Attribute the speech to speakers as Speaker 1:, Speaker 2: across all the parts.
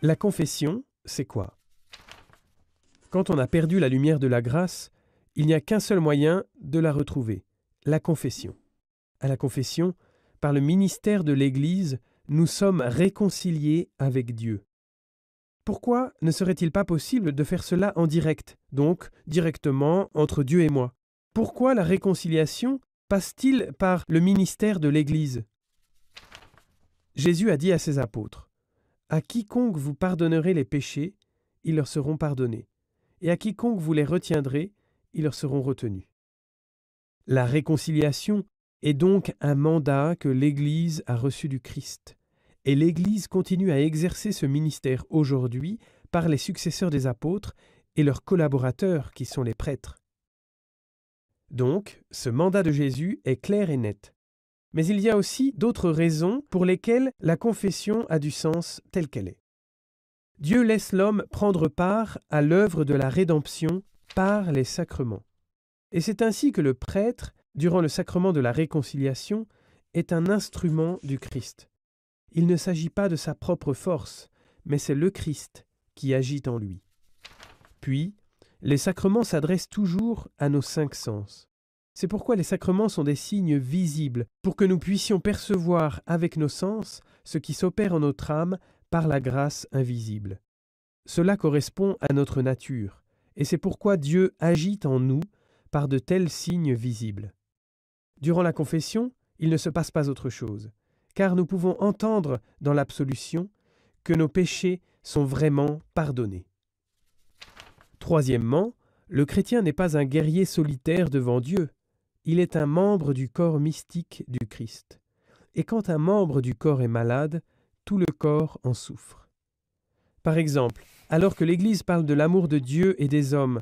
Speaker 1: La confession, c'est quoi? Quand on a perdu la lumière de la grâce, il n'y a qu'un seul moyen de la retrouver, la confession. À la confession, par le ministère de l'Église, nous sommes réconciliés avec Dieu. Pourquoi ne serait-il pas possible de faire cela en direct, donc directement entre Dieu et moi? Pourquoi la réconciliation passe-t-il par le ministère de l'Église? Jésus a dit à ses apôtres: « À quiconque vous pardonnerez les péchés, ils leur seront pardonnés, et à quiconque vous les retiendrez, ils leur seront retenus. » La réconciliation est donc un mandat que l'Église a reçu du Christ, et l'Église continue à exercer ce ministère aujourd'hui par les successeurs des apôtres et leurs collaborateurs qui sont les prêtres. Donc, ce mandat de Jésus est clair et net. Mais il y a aussi d'autres raisons pour lesquelles la confession a du sens telle qu'elle est. Dieu laisse l'homme prendre part à l'œuvre de la rédemption par les sacrements. Et c'est ainsi que le prêtre, durant le sacrement de la réconciliation, est un instrument du Christ. Il ne s'agit pas de sa propre force, mais c'est le Christ qui agit en lui. Puis, les sacrements s'adressent toujours à nos 5 sens. C'est pourquoi les sacrements sont des signes visibles, pour que nous puissions percevoir avec nos sens ce qui s'opère en notre âme par la grâce invisible. Cela correspond à notre nature, et c'est pourquoi Dieu agit en nous par de tels signes visibles. Durant la confession, il ne se passe pas autre chose, car nous pouvons entendre dans l'absolution que nos péchés sont vraiment pardonnés. Troisièmement, le chrétien n'est pas un guerrier solitaire devant Dieu. Il est un membre du corps mystique du Christ. Et quand un membre du corps est malade, tout le corps en souffre. Par exemple, alors que l'Église parle de l'amour de Dieu et des hommes,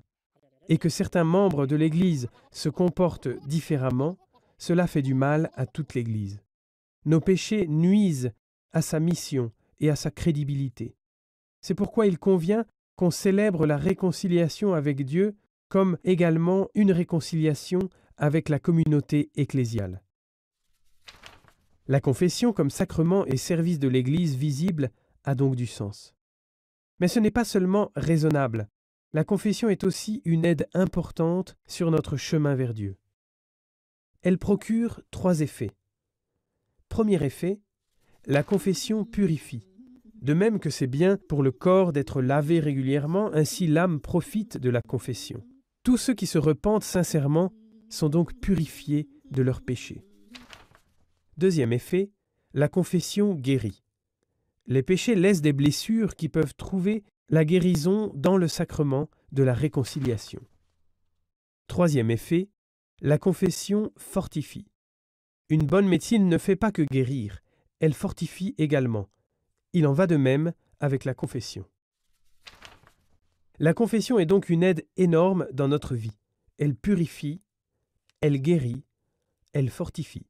Speaker 1: et que certains membres de l'Église se comportent différemment, cela fait du mal à toute l'Église. Nos péchés nuisent à sa mission et à sa crédibilité. C'est pourquoi il convient qu'on célèbre la réconciliation avec Dieu comme également une réconciliation avec la communauté ecclésiale. La confession comme sacrement et service de l'Église visible a donc du sens. Mais ce n'est pas seulement raisonnable. La confession est aussi une aide importante sur notre chemin vers Dieu. Elle procure 3 effets. Premier effet, la confession purifie. De même que c'est bien pour le corps d'être lavé régulièrement, ainsi l'âme profite de la confession. Tous ceux qui se repentent sincèrement sont donc purifiés de leurs péchés. Deuxième effet, la confession guérit. Les péchés laissent des blessures qui peuvent trouver la guérison dans le sacrement de la réconciliation. Troisième effet, la confession fortifie. Une bonne médecine ne fait pas que guérir, elle fortifie également. Il en va de même avec la confession. La confession est donc une aide énorme dans notre vie. Elle purifie, elle guérit, elle fortifie.